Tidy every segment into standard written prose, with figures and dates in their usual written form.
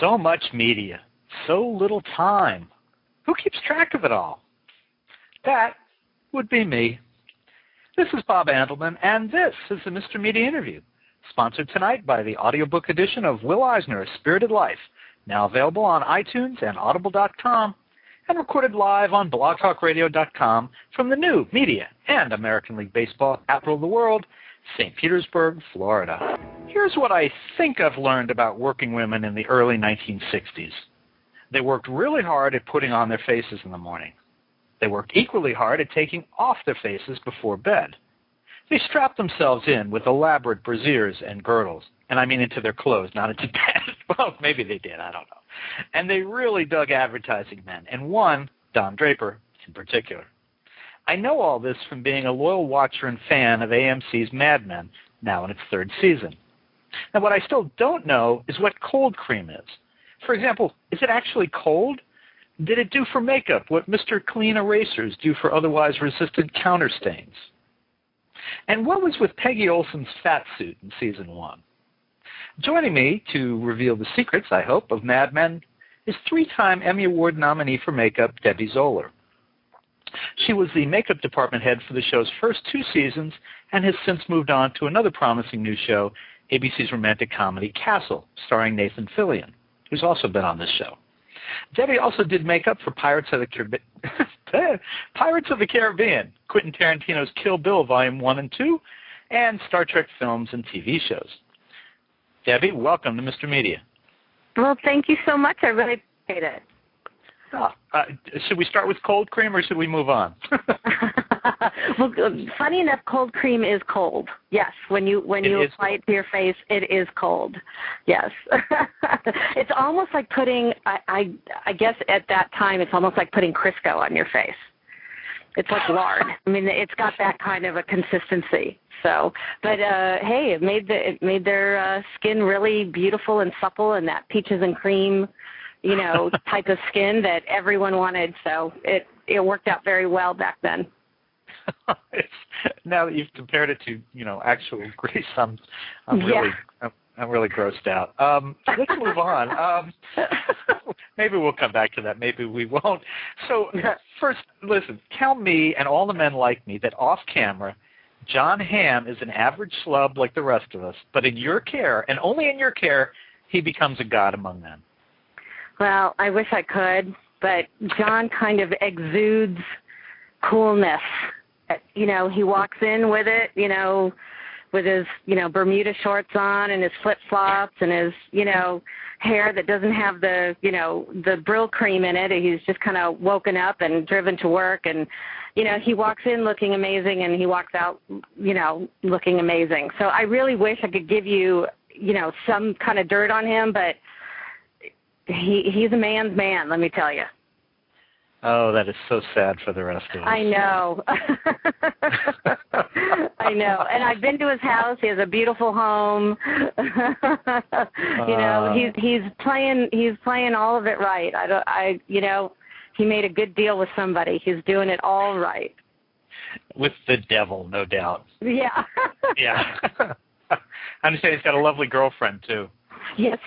So much media, so little time. Who keeps track of it all? That would be me. This is Bob Andelman, and this is the Mr. Media Interview, sponsored tonight by the audiobook edition of Will Eisner's Spirited Life, now available on iTunes and Audible.com, and recorded live on blogtalkradio.com from the new media and American League Baseball capital of the world, St. Petersburg, Florida. Here's what I think I've learned about working women in the early 1960s. They worked really hard at putting on their faces in the morning. They worked equally hard at taking off their faces before bed. They strapped themselves in with elaborate brassieres and girdles, and I mean into their clothes, not into bed. Well, maybe they did, I don't know. And they really dug advertising men, and one, Don Draper, in particular. I know all this from being a loyal watcher and fan of AMC's Mad Men, now in its third season. Now, what I still don't know is what cold cream is. For example, is it actually cold? Did it do for makeup what Mr. Clean erasers do for otherwise resistant counter stains? And what was with Peggy Olson's fat suit in Season 1? Joining me to reveal the secrets, I hope, of Mad Men is three-time Emmy Award nominee for makeup, Debbie Zoller. She was the makeup department head for the show's first two seasons and has since moved on to another promising new show, ABC's romantic comedy Castle, starring Nathan Fillion, who's also been on this show. Debbie also did makeup for Pirates of the Caribbean, Quentin Tarantino's Kill Bill Volume 1 and 2, and Star Trek films and TV shows. Debbie, welcome to Mr. Media. Well, thank you so much. I really appreciate it. Should we start with cold cream or should we move on? Well, funny enough, cold cream is cold. Yes, when you apply it to your face, it is cold. Yes. It's almost like putting, I guess at that time, it's almost like putting Crisco on your face. It's like lard. I mean, it's got that kind of a consistency. So, but hey, it made their skin really beautiful and supple, and that peaches and cream, type of skin that everyone wanted. So it worked out very well back then. Now that you've compared it to, actual grease, I'm really grossed out. Let's move on. Maybe we'll come back to that. Maybe we won't. So first, listen, tell me and all the men like me that off camera, John Hamm is an average schlub like the rest of us, but in your care, and only in your care, he becomes a god among men. Well, I wish I could, but John kind of exudes coolness. He walks in with it, with his, Bermuda shorts on and his flip-flops and his, hair that doesn't have the, the Brill cream in it. He's just kind of woken up and driven to work. And, he walks in looking amazing and he walks out, looking amazing. So I really wish I could give you, some kind of dirt on him, but he's a man's man, let me tell you. Oh, that is so sad for the rest of us. I know. I know. And I've been to his house. He has a beautiful home. He's playing all of it right. He made a good deal with somebody. He's doing it all right. With the devil, no doubt. Yeah. Yeah. I understand he's got a lovely girlfriend too. Yes.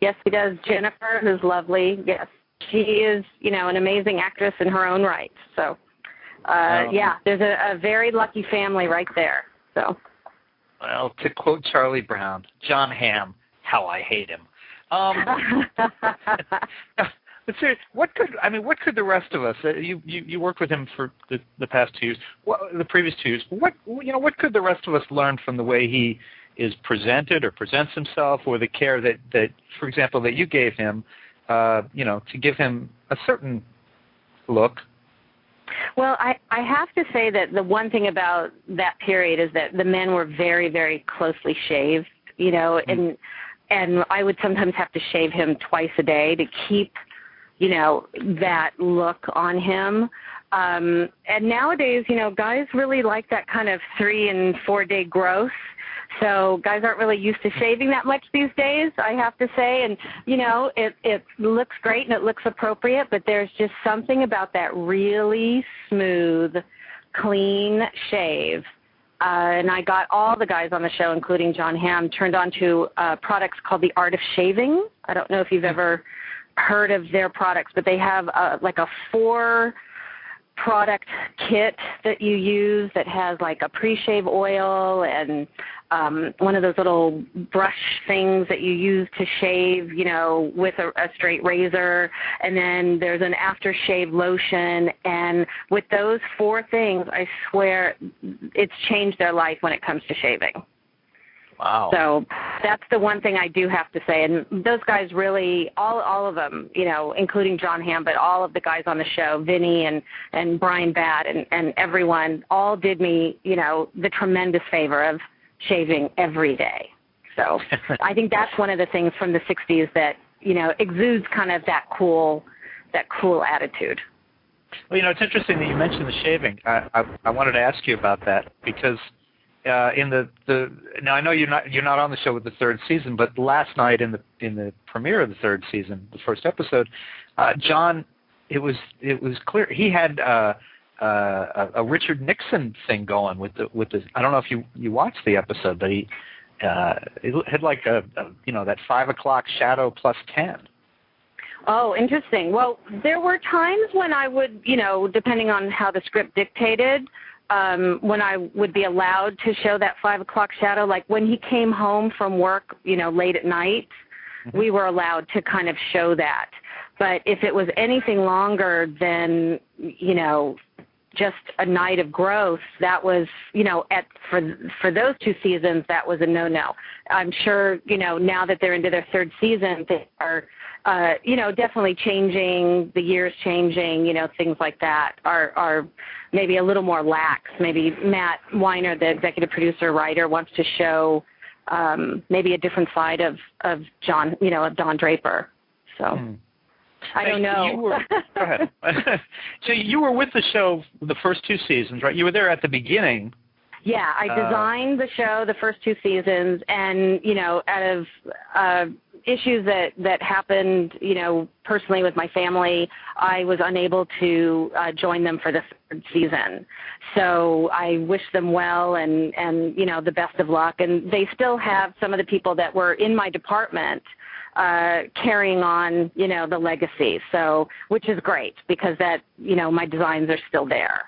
Yes, he does. Jennifer, who's lovely. Yes. She is, an amazing actress in her own right. So, yeah, there's a very lucky family right there. So, well, to quote Charlie Brown, John Hamm, how I hate him. But seriously, what could the rest of us? You worked with him for the past 2 years, the previous 2 years. What could the rest of us learn from the way he is presented or presents himself, or the care that for example, that you gave him? To give him a certain look. Well, I have to say that the one thing about that period is that the men were very, very closely shaved, and I would sometimes have to shave him twice a day to keep, that look on him. And nowadays, guys really like that kind of 3 and 4 day growth. So guys aren't really used to shaving that much these days, I have to say. And, it looks great and it looks appropriate, but there's just something about that really smooth, clean shave and I got all the guys on the show, including John Hamm, turned on to products called The Art of Shaving. I don't know if you've ever heard of their products, but they have like a 4-product kit that you use that has like a pre-shave oil and one of those little brush things that you use to shave, with a straight razor. And then there's an aftershave lotion. And with those 4 things, I swear it's changed their life when it comes to shaving. Wow. So that's the one thing I do have to say. And those guys really, all of them, including John Hamm, but all of the guys on the show, Vinny and Brian Batt and everyone, all did me, the tremendous favor of shaving every day. So I think that's one of the things from the 60s that, exudes kind of that cool attitude. Well, it's interesting that you mentioned the shaving. I wanted to ask you about that because in the now I know you're not on the show with the 3rd season, but last night in the premiere of the 3rd season, the first episode, John, it was clear he had a Richard Nixon thing going with the I don't know if you watched the episode, but he it had like that 5 o'clock shadow plus 10. Oh, interesting. Well, there were times when I would, depending on how the script dictated, when I would be allowed to show that 5 o'clock shadow, like when he came home from work, late at night, we were allowed to kind of show that. But if it was anything longer than, just a night of growth, that was, for those 2 seasons, that was a no-no. I'm sure, now that they're into their 3rd season, they are, definitely changing, the years changing, things like that are maybe a little more lax. Maybe Matt Weiner, the executive producer, writer, wants to show maybe a different side of John, of Don Draper. So I don't know. Go ahead. So you were with the show the first 2 seasons, right? You were there at the beginning. Yeah, I designed the show the first 2 seasons, and out of issues that happened, personally with my family, I was unable to join them for the 3rd season. So I wish them well and the best of luck. And they still have some of the people that were in my department carrying on, the legacy. So, which is great because that, my designs are still there.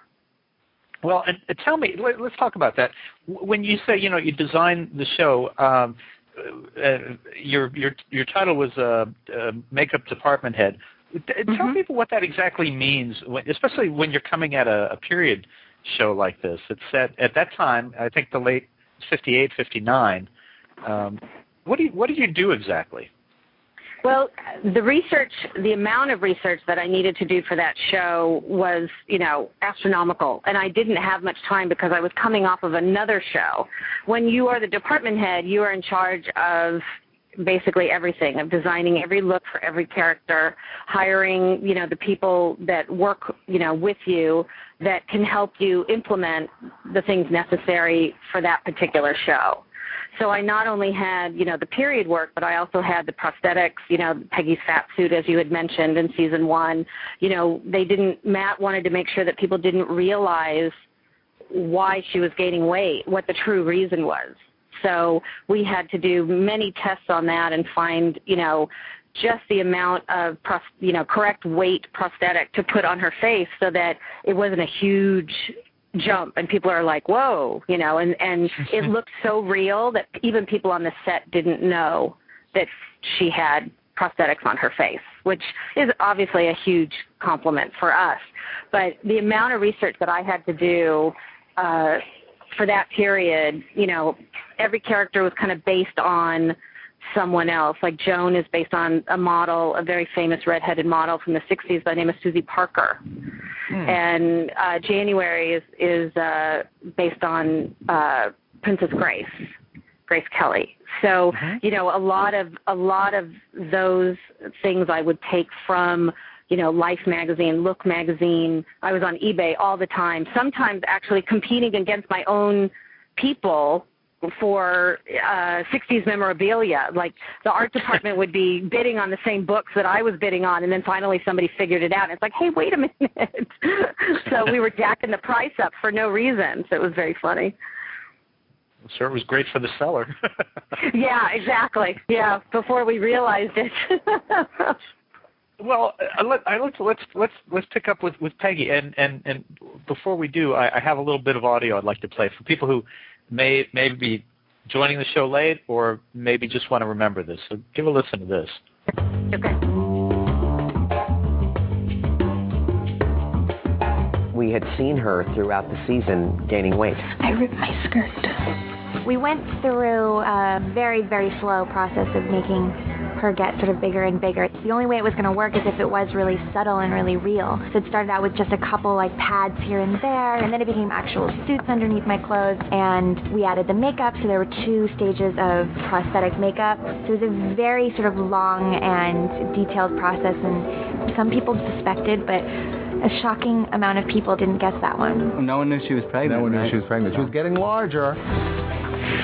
Well, and tell me, let's talk about that. When you say, you designed the show, your title was makeup department head. Tell people what that exactly means, especially when you're coming at a period show like this. It's set at that time, I think the late 58, 59. What do you do exactly? Well, the amount of research that I needed to do for that show was, astronomical. And I didn't have much time because I was coming off of another show. When you are the department head, you are in charge of basically everything, of designing every look for every character, hiring, the people that work, with you that can help you implement the things necessary for that particular show. So I not only had, the period work, but I also had the prosthetics, Peggy's fat suit, as you had mentioned in season 1. Matt wanted to make sure that people didn't realize why she was gaining weight, what the true reason was. So we had to do many tests on that and find, just the amount of, correct weight prosthetic to put on her face so that it wasn't a huge jump and people are like, whoa, and it looked so real that even people on the set didn't know that she had prosthetics on her face, which is obviously a huge compliment for us. But the amount of research that I had to do for that period, every character was kind of based on someone else. Like Joan is based on a model, a very famous redheaded model from the 60s by the name of Susie Parker. And January is based on Princess Grace Kelly. So, a lot of those things I would take from, Life magazine, Look magazine. I was on eBay all the time, sometimes actually competing against my own people for 60s memorabilia. Like the art department would be bidding on the same books that I was bidding on, and then finally somebody figured it out. And it's like, hey, wait a minute. So we were jacking the price up for no reason. So it was very funny. I'm sure it was great for the seller. Yeah, exactly. Yeah, before we realized it. Well, let's pick up with Peggy, and before we do, I have a little bit of audio I'd like to play for people who may be joining the show late or maybe just want to remember this. So give a listen to this. Okay. We had seen her throughout the season gaining weight. I ripped my skirt. We went through a very, very slow process of making her get sort of bigger and bigger. The only way it was going to work is if it was really subtle and really real. So it started out with just a couple like pads here and there, and then it became actual suits underneath my clothes, and we added the makeup, so there were 2 stages of prosthetic makeup. So it was a very sort of long and detailed process, and some people suspected, but a shocking amount of people didn't guess that one. No one knew she was pregnant. No one knew she was pregnant. She was getting larger.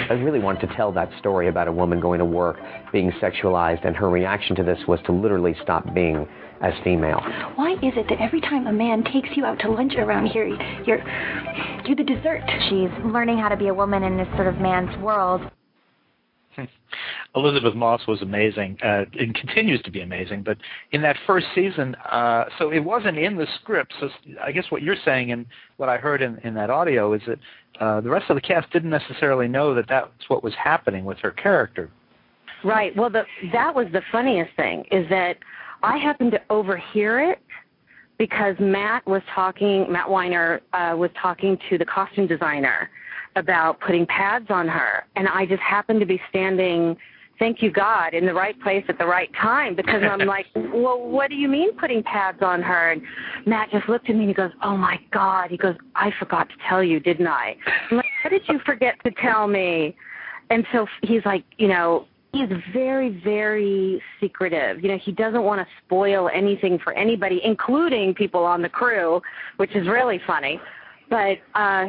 I really wanted to tell that story about a woman going to work, being sexualized, and her reaction to this was to literally stop being as female. Why is it that every time a man takes you out to lunch around here, you're the dessert? She's learning how to be a woman in this sort of man's world. Elizabeth Moss was amazing and continues to be amazing, but in that first season, so it wasn't in the script, so I guess what you're saying and what I heard in that audio is that the rest of the cast didn't necessarily know that that's what was happening with her character. Right. Well, that was the funniest thing, is that I happened to overhear it because Matt Weiner was talking to the costume designer about putting pads on her, and I just happened to be standing, thank you God, in the right place at the right time, because I'm like, well, what do you mean putting pads on her? And Matt just looked at me and he goes, oh my God. He goes, I forgot to tell you, didn't I? I'm like, what did you forget to tell me? And so he's like, he's very, very secretive. He doesn't want to spoil anything for anybody, including people on the crew, which is really funny. But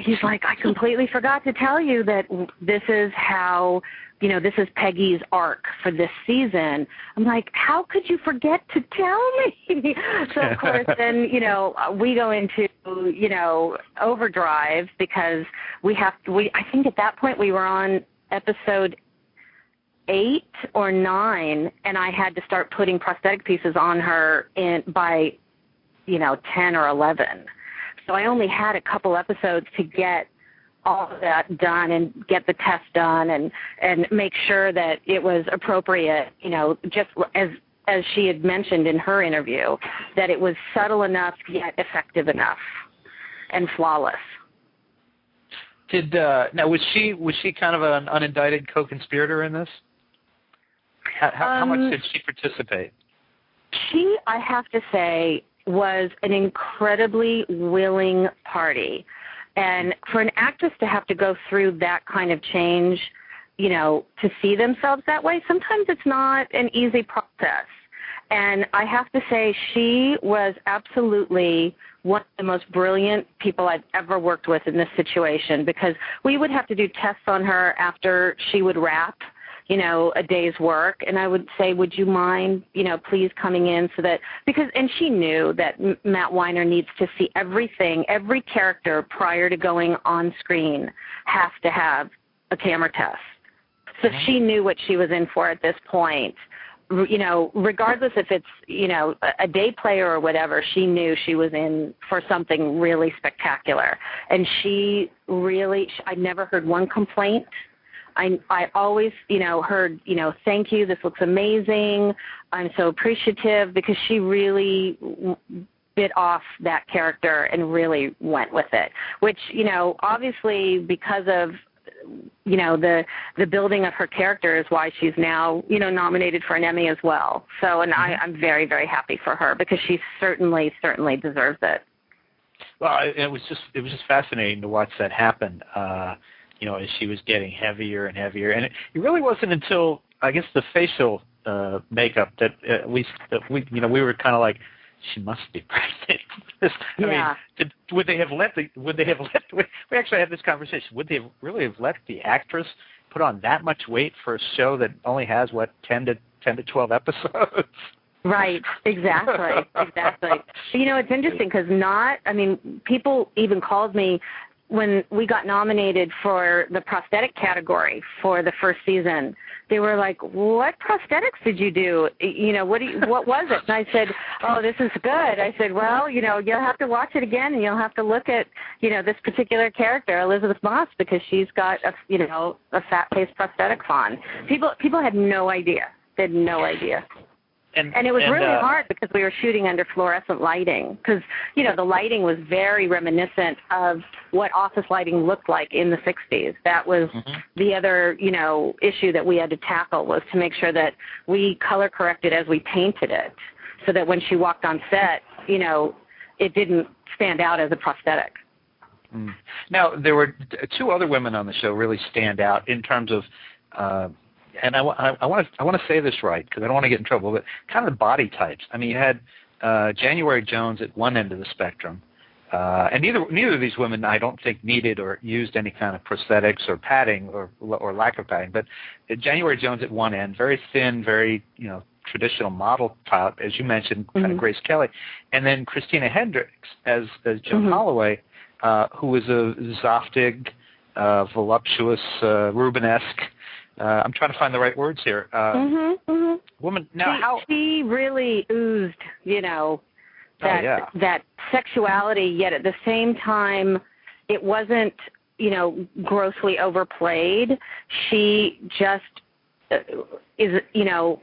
he's like, I completely forgot to tell you that this is how, this is Peggy's arc for this season. I'm like, how could you forget to tell me? So, of course, then, we go into, overdrive because I think at that point we were on episode 8 or 9, and I had to start putting prosthetic pieces on her by 10 or 11. So I only had a couple episodes to get all of that done and get the test done and make sure that it was appropriate, just as she had mentioned in her interview, that it was subtle enough yet effective enough and flawless. Now was she kind of an unindicted co-conspirator in this? How much did she participate? She, I have to say, was an incredibly willing party. And for an actress to have to go through that kind of change, to see themselves that way, sometimes it's not an easy process. And I have to say she was absolutely one of the most brilliant people I've ever worked with in this situation, because we would have to do tests on her after she would wrap a day's work, and I would say, would you mind, please coming in so that, and she knew that Matt Weiner needs to see everything, every character prior to going on screen has to have a camera test. So she knew what she was in for at this point. Regardless if it's, a day player or whatever, she knew she was in for something really spectacular. And she really, I never heard one complaint. I always, heard, thank you, this looks amazing, I'm so appreciative, because she really bit off that character and really went with it, which, obviously because of, the building of her character is why she's now, nominated for an Emmy as well. So, and I'm very, very happy for her, because she certainly deserves it. Well, it was just fascinating to watch that happen. As she was getting heavier and heavier. And it really wasn't until, I guess, the facial makeup that we were kind of like, she must be pregnant. I mean, would they have let we actually had this conversation, would they really have let the actress put on that much weight for a show that only has, 10 to 12 episodes? Right, exactly. It's interesting because people even called me when we got nominated for the prosthetic category for the first season, they were like, "What prosthetics did you do? What was it?" And I said, "Oh, this is good." I said, "Well, you'll have to watch it again, and you'll have to look at, this particular character, Elizabeth Moss, because she's got a fat face prosthetics on." People had no idea. They had no idea. And it was really hard because we were shooting under fluorescent lighting because, the lighting was very reminiscent of what office lighting looked like in the 60s. That was the other, issue that we had to tackle was to make sure that we color corrected as we painted it so that when she walked on set, it didn't stand out as a prosthetic. Now, there were two other women on the show really stand out in terms of and I want to say this right because I don't want to get in trouble, but kind of the body types. I mean, you had January Jones at one end of the spectrum, and neither of these women I don't think needed or used any kind of prosthetics or padding or lack of padding. But January Jones at one end, very thin, very traditional model type, as you mentioned, kind of Grace Kelly, and then Christina Hendricks as Joan Holloway, who was a Zoftig, voluptuous, Rubenesque. I'm trying to find the right words here. Woman. Now, she really oozed, that sexuality. Yet at the same time, it wasn't, grossly overplayed. She just is,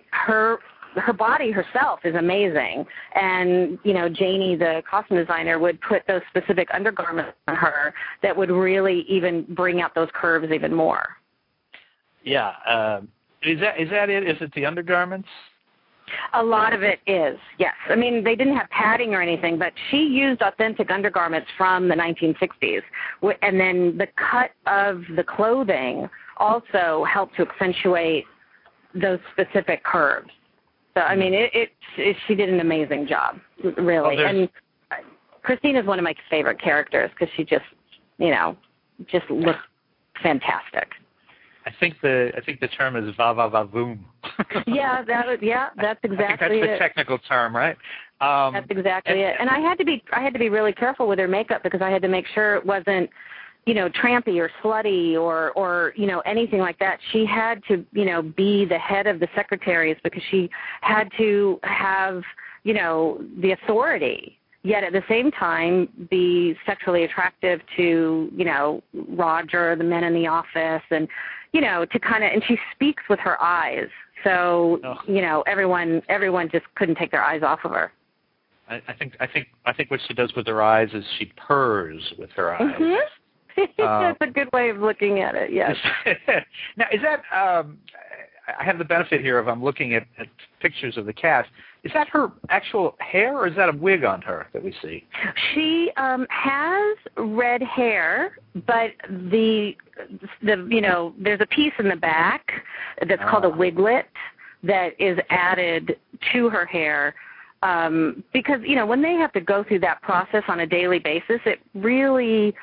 her body herself is amazing. And, Janie, the costume designer, would put those specific undergarments on her that would really even bring out those curves even more. Yeah. Is that it? Is it the undergarments? A lot of it is, yes. I mean, they didn't have padding or anything, but she used authentic undergarments from the 1960s. And then the cut of the clothing also helped to accentuate those specific curves. So, I mean, she did an amazing job, really. And Christina's one of my favorite characters because she just looks fantastic. I think the term is va-va-va-voom. Yeah, that's exactly it. I think that's the technical term, right? That's exactly it. And I had to be really careful with her makeup because I had to make sure it wasn't, trampy or slutty or anything like that. She had to, be the head of the secretaries because she had to have, the authority, yet at the same time be sexually attractive to, Roger, the men in the office, and, to kind of, and she speaks with her eyes. So, everyone just couldn't take their eyes off of her. I think what she does with her eyes is she purrs with her eyes. That's a good way of looking at it, yes. Now, is that, I have the benefit here of I'm looking at pictures of the cast. Is that her actual hair or is that a wig on her that we see? She has red hair, but there's a piece in the back that's called a wiglet that is added to her hair because, when they have to go through that process on a daily basis, it really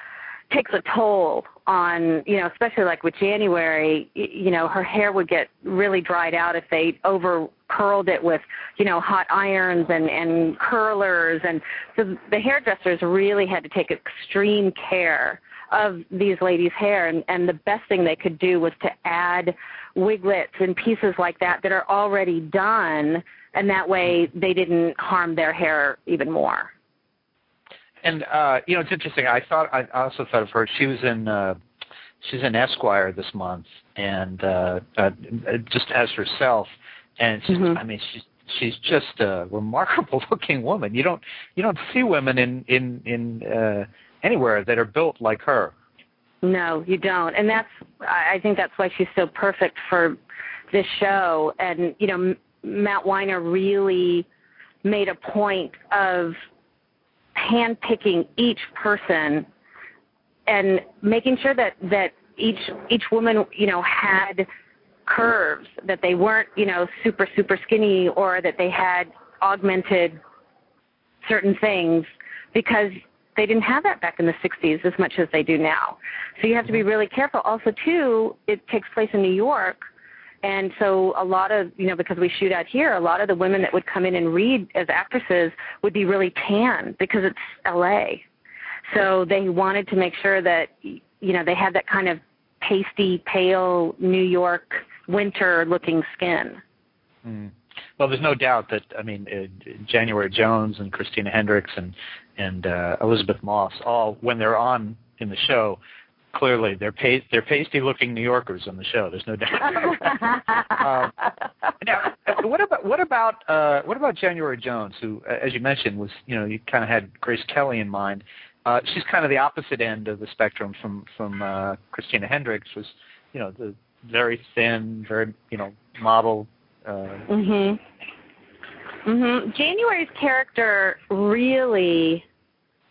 takes a toll on, especially like with January, her hair would get really dried out if they over curled it with, hot irons and curlers. And so the hairdressers really had to take extreme care of these ladies' hair. And the best thing they could do was to add wiglets and pieces like that are already done. And that way they didn't harm their hair even more. And it's interesting. I also thought of her. She was she's in Esquire this month, and just as herself. And she's just a remarkable looking woman. You don't see women in anywhere that are built like her. No, you don't. And I think that's why she's so perfect for this show. And Matt Weiner really made a point of handpicking each person and making sure that each woman, had curves, that they weren't, super, super skinny or that they had augmented certain things because they didn't have that back in the 60s as much as they do now. So you have to be really careful. Also, too, it takes place in New York. And so a lot of, because we shoot out here, a lot of the women that would come in and read as actresses would be really tan because it's L.A. So they wanted to make sure that, they had that kind of pasty, pale New York winter-looking skin. Mm. Well, there's no doubt that, January Jones and Christina Hendricks and Elizabeth Moss, all, when they're on in the show, clearly they're pasty-looking New Yorkers on the show. There's no doubt. Now, what about January Jones, who, as you mentioned, was you kind of had Grace Kelly in mind. She's kind of the opposite end of the spectrum from Christina Hendricks, was the very thin, very model. January's character really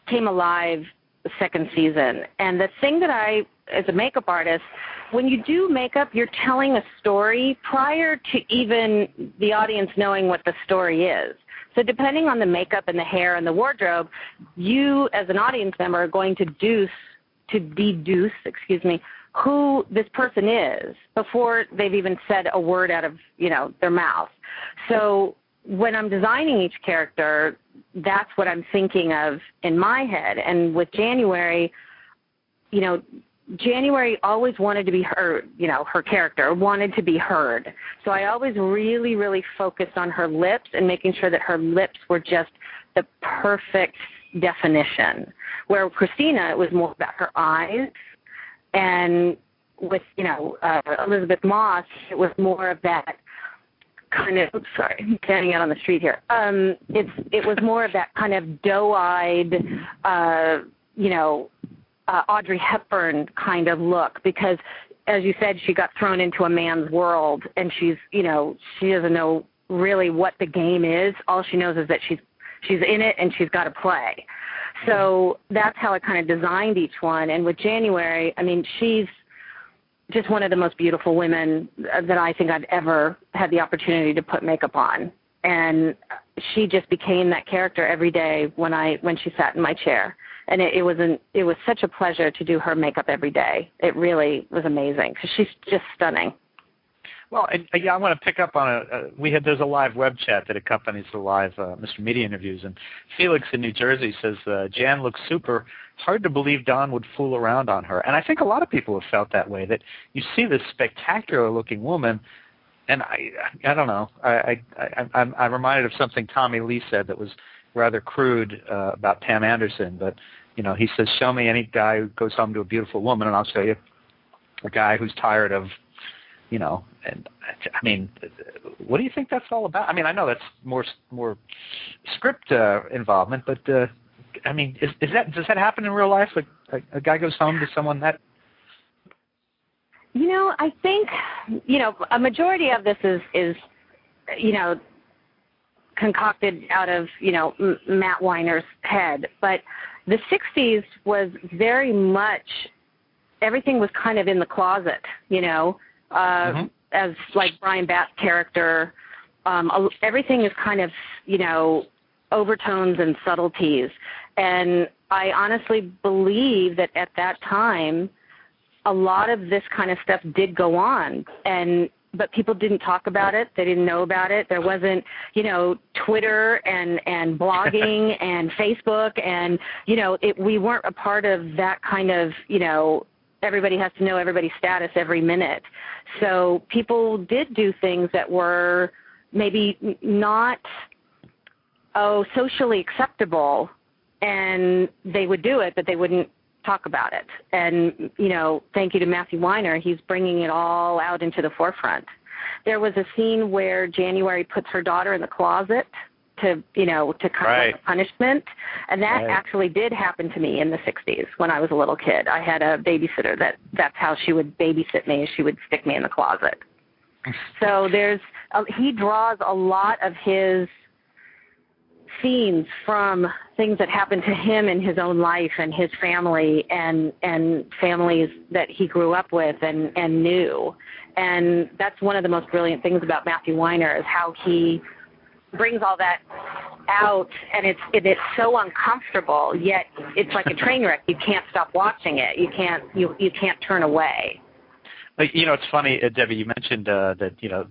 came alive the second season. And the thing that I, as a makeup artist, when you do makeup, you're telling a story prior to even the audience knowing what the story is. So depending on the makeup and the hair and the wardrobe, you as an audience member are going to deduce, who this person is before they've even said a word out of, their mouth. So when I'm designing each character, that's what I'm thinking of in my head. And with January, January always wanted to be heard, her character wanted to be heard. So I always really, really focused on her lips and making sure that her lips were just the perfect definition. Where Christina, it was more about her eyes. And with, Elizabeth Moss, it was more of that kind of, I'm standing out on the street here. It was more of that kind of doe-eyed, Audrey Hepburn kind of look, because, as you said, she got thrown into a man's world, and she doesn't know really what the game is. All she knows is that she's in it and she's got to play. So that's how I kind of designed each one. And with January, she's just one of the most beautiful women that I think I've ever had the opportunity to put makeup on. And she just became that character every day when she sat in my chair. And it was such a pleasure to do her makeup every day. It really was amazing because she's just stunning. Well, I want to pick up on there's a live web chat that accompanies the live Mr. Media interviews, and Felix in New Jersey says, Jan looks super. Hard to believe Don would fool around on her. And I think a lot of people have felt that way, that you see this spectacular-looking woman, and I don't know. I'm reminded of something Tommy Lee said that was rather crude about Pam Anderson, but he says, show me any guy who goes home to a beautiful woman, and I'll show you a guy who's tired of, and what do you think that's all about? I know that's more script involvement, but does that happen in real life? Like a guy goes home to someone that? I think, a majority of this is concocted out of, Matt Weiner's head. But the 60s was very much, everything was kind of in the closet, as like Brian Batt's character. Everything is kind of, overtones and subtleties. And I honestly believe that at that time, a lot of this kind of stuff did go on, but people didn't talk about it. They didn't know about it. There wasn't, Twitter and blogging and Facebook, and, we weren't a part of that kind of, everybody has to know everybody's status every minute. So people did do things that were maybe not, socially acceptable, and they would do it, but they wouldn't talk about it. And, thank you to Matthew Weiner, he's bringing it all out into the forefront. There was a scene where January puts her daughter in the closet to kind of like punishment, and that actually did happen to me in the 60s when I was a little kid. I had a babysitter that's how she would babysit me. She would stick me in the closet. So he draws a lot of his scenes from things that happened to him in his own life and his family and families that he grew up with and knew. And that's one of the most brilliant things about Matthew Weiner, is how he brings all that out, and it's so uncomfortable, yet it's like a train wreck. You can't stop watching it. You can't turn away. Like, it's funny, Debbie, you mentioned that,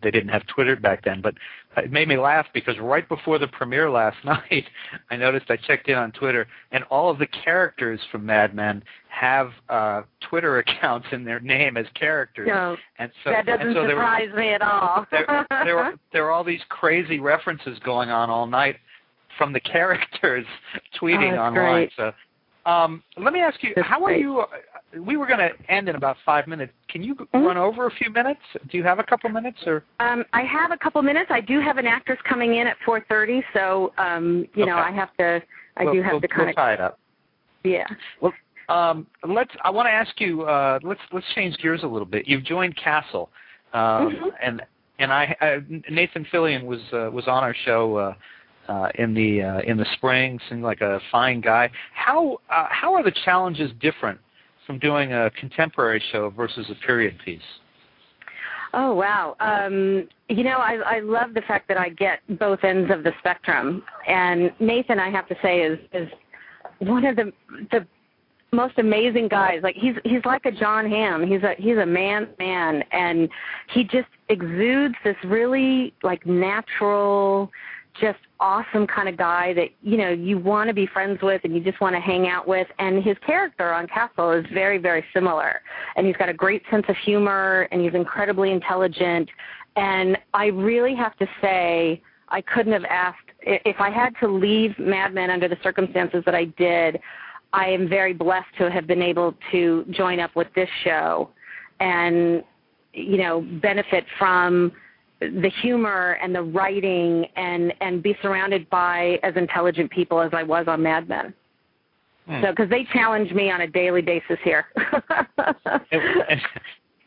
they didn't have Twitter back then, but it made me laugh because right before the premiere last night, I noticed I checked in on Twitter, and all of the characters from Mad Men have Twitter accounts in their name as characters. No, and so, that doesn't surprise me at all. there were all these crazy references going on all night from the characters tweeting online. Great. So let me ask you, how are you? We were going to end in about 5 minutes. Can you run over a few minutes? Do you have a couple minutes, or? I have a couple minutes. I do have an actress coming in at 4:30, so okay. I have to. I do have to kind of tie it up. Yeah. Well, I want to ask you. Let's change gears a little bit. You've joined Castle, and Nathan Fillion was on our show. In the spring, seemed like a fine guy. How are the challenges different from doing a contemporary show versus a period piece? Oh, wow. I love the fact that I get both ends of the spectrum. And Nathan, I have to say, is one of the most amazing guys. Like he's like a John Hamm. He's a man, and he just exudes this really like natural, just awesome kind of guy that, you want to be friends with and you just want to hang out with. And his character on Castle is very, very similar. And he's got a great sense of humor, and he's incredibly intelligent. And I really have to say, I couldn't have asked, if I had to leave Mad Men under the circumstances that I did, I am very blessed to have been able to join up with this show and, benefit from the humor and the writing and be surrounded by as intelligent people as I was on Mad Men. So, because they challenge me on a daily basis here.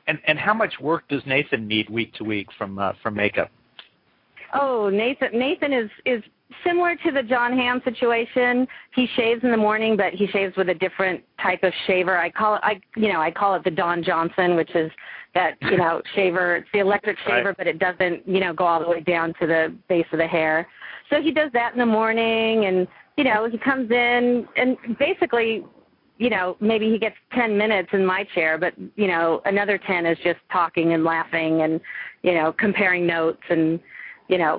and how much work does Nathan need week to week from makeup? Oh, Nathan is similar to the John Hamm situation. He shaves in the morning, but he shaves with a different type of shaver. I call it the Don Johnson, which is that, shaver. It's the electric shaver, right, but it doesn't, go all the way down to the base of the hair. So he does that in the morning, and, he comes in and basically, maybe he gets 10 minutes in my chair, but, another 10 is just talking and laughing and, comparing notes and,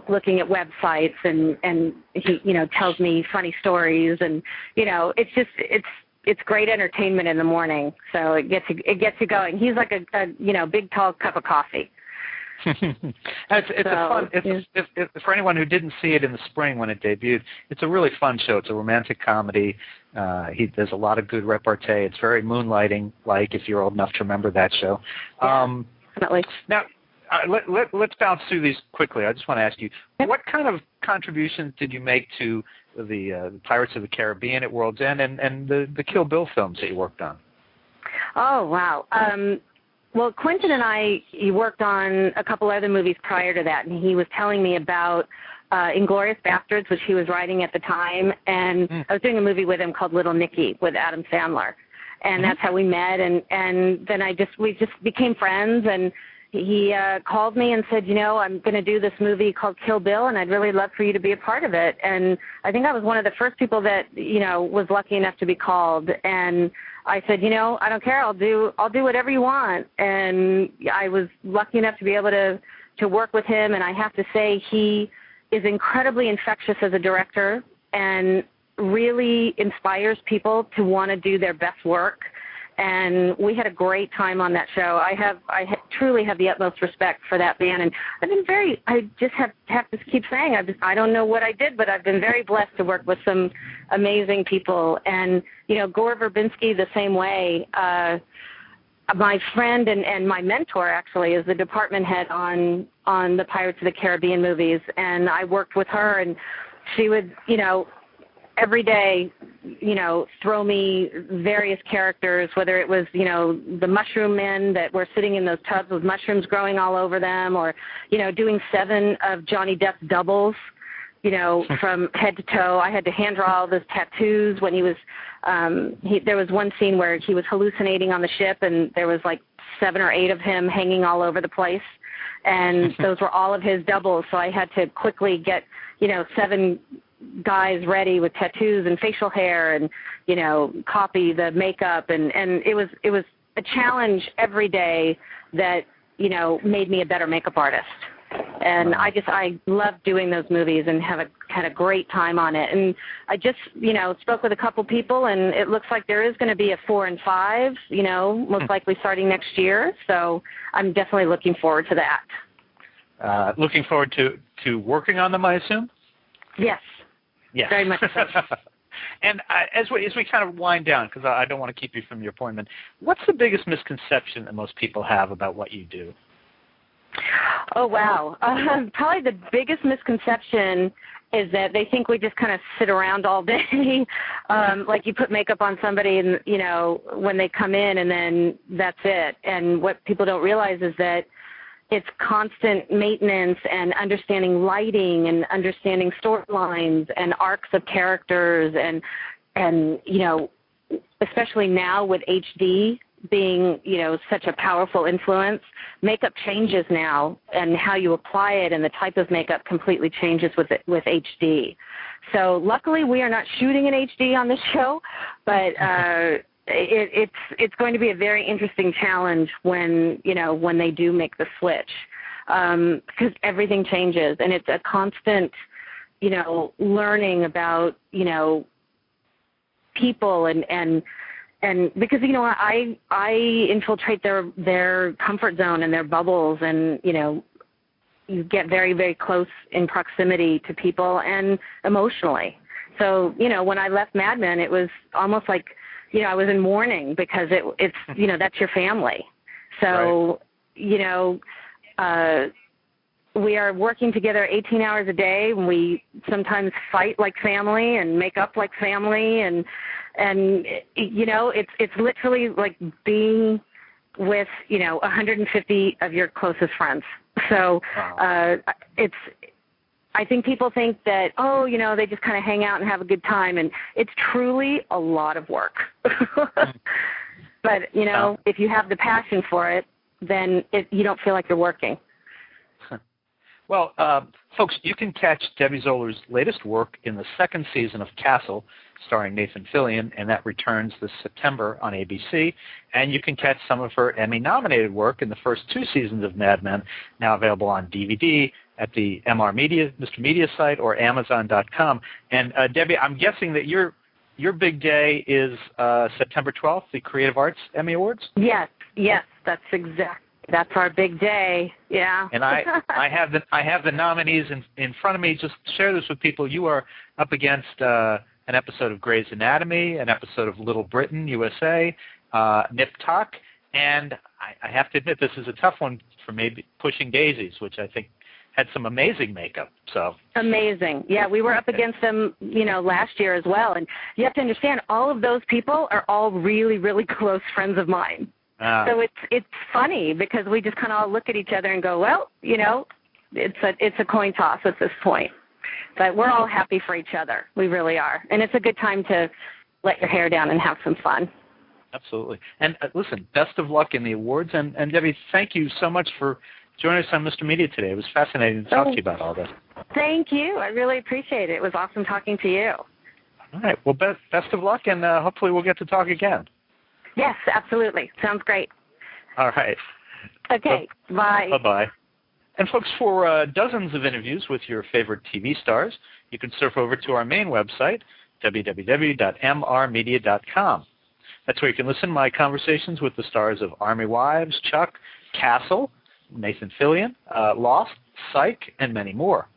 looking at websites, and he, tells me funny stories, and, it's great entertainment in the morning. So it gets you going. He's like a big tall cup of coffee. For anyone who didn't see it in the spring when it debuted, it's a really fun show. It's a romantic comedy. There's a lot of good repartee. It's very Moonlighting, like, if you're old enough to remember that show. Yeah, definitely. Now, let's bounce through these quickly. I just want to ask you, what kind of contributions did you make to the Pirates of the Caribbean at World's End and the Kill Bill films that you worked on? Oh, wow. Well, Quentin and I, he worked on a couple other movies prior to that, and he was telling me about Inglourious Bastards, which he was writing at the time, and I was doing a movie with him called Little Nicky with Adam Sandler, and that's how we met, and then we just became friends, and he called me and said, I'm going to do this movie called Kill Bill, and I'd really love for you to be a part of it. And I think I was one of the first people that, was lucky enough to be called. And I said, I don't care. I'll do whatever you want. And I was lucky enough to be able to work with him. And I have to say, he is incredibly infectious as a director and really inspires people to want to do their best work. And we had a great time on that show. I truly have the utmost respect for that man, and I just have to keep saying, I don't know what I did, but I've been very blessed to work with some amazing people. And, Gore Verbinski the same way. My friend and my mentor, actually, is the department head on the Pirates of the Caribbean movies, and I worked with her, and she would, every day, throw me various characters, whether it was, the mushroom men that were sitting in those tubs with mushrooms growing all over them, or, doing 7 of Johnny Depp's doubles, from head to toe. I had to hand draw all those tattoos when he was, there was one scene where he was hallucinating on the ship, and there was like 7 or 8 of him hanging all over the place. And those were all of his doubles, so I had to quickly get, 7 guys ready with tattoos and facial hair and, copy the makeup. And it was a challenge every day that, made me a better makeup artist. And I love doing those movies and had a great time on it. And I just, spoke with a couple people, and it looks like there is going to be a 4 and 5, most likely starting next year. So I'm definitely looking forward to that. Looking forward to working on them, I assume? Yes. Yes. Very much so. And as we kind of wind down, because I don't want to keep you from your appointment, what's the biggest misconception that most people have about what you do? Oh, wow. Probably the biggest misconception is that they think we just kind of sit around all day. Like you put makeup on somebody and, when they come in, and then that's it. And what people don't realize is that it's constant maintenance and understanding lighting and understanding storylines and arcs of characters and especially now with HD being, such a powerful influence, makeup changes now, and how you apply it and the type of makeup completely changes with HD. So luckily we are not shooting in HD on this show, but it's going to be a very interesting challenge when they do make the switch, because everything changes, and it's a constant, learning about, people and because I infiltrate their comfort zone and their bubbles, and you get very, very close in proximity to people and emotionally. So when I left Mad Men, it was almost like I was in mourning, because it's that's your family. So right. We are working together 18 hours a day, and we sometimes fight like family and make up like family, and it's literally like being with 150 of your closest friends. So wow. I think people think that, they just kind of hang out and have a good time, and it's truly a lot of work. But if you have the passion for it, then you don't feel like you're working. Well, folks, you can catch Debbie Zoller's latest work in the second season of Castle, starring Nathan Fillion, and that returns this September on ABC. And you can catch some of her Emmy-nominated work in the first 2 seasons of Mad Men, now available on DVD at the MR Media, Mr. Media site, or Amazon.com. And Debbie, I'm guessing that your big day is September 12th, the Creative Arts Emmy Awards? Yes, that's our big day. Yeah. And I have the nominees in front of me. Just share this with people. You are up against an episode of Grey's Anatomy, an episode of Little Britain, USA, Nip Tuck, and I have to admit this is a tough one for maybe Pushing Daisies, which I think had some amazing makeup. So amazing. Yeah, we were up against them, last year as well. And you have to understand, all of those people are all really, really close friends of mine. So it's funny, because we just kind of all look at each other and go, well, it's a coin toss at this point. But we're all happy for each other. We really are. And it's a good time to let your hair down and have some fun. Absolutely. And listen, best of luck in the awards. And Debbie, thank you so much for joining us on Mr. Media today. It was fascinating to talk to you about all this. Thank you. I really appreciate it. It was awesome talking to you. All right. Well, best of luck, and hopefully we'll get to talk again. Yes, absolutely. Sounds great. All right. Okay. Bye. Bye-bye. And folks, for dozens of interviews with your favorite TV stars, you can surf over to our main website, www.mrmedia.com. That's where you can listen to my conversations with the stars of Army Wives, Chuck, Castle, Nathan Fillion, Lost, Psych, and many more.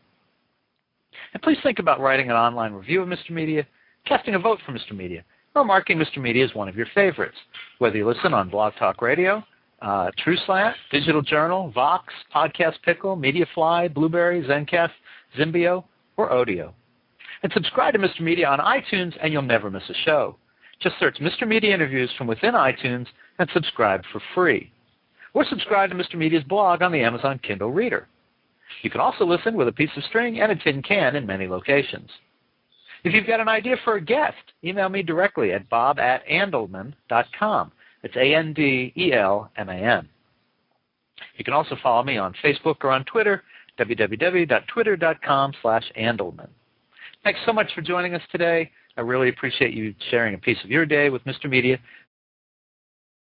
And please think about writing an online review of Mr. Media, casting a vote for Mr. Media, or marking Mr. Media as one of your favorites, whether you listen on Blog Talk Radio, TrueSlant, Digital Journal, Vox, Podcast Pickle, MediaFly, Blueberry, Zencast, Zimbio, or Odeo. And subscribe to Mr. Media on iTunes, and you'll never miss a show. Just search Mr. Media Interviews from within iTunes and subscribe for free. Or subscribe to Mr. Media's blog on the Amazon Kindle Reader. You can also listen with a piece of string and a tin can in many locations. If you've got an idea for a guest, email me directly at bob@andelman.com. It's ANDELMAN. You can also follow me on Facebook or on Twitter, www.twitter.com/Andelman. Thanks so much for joining us today. I really appreciate you sharing a piece of your day with Mr. Media,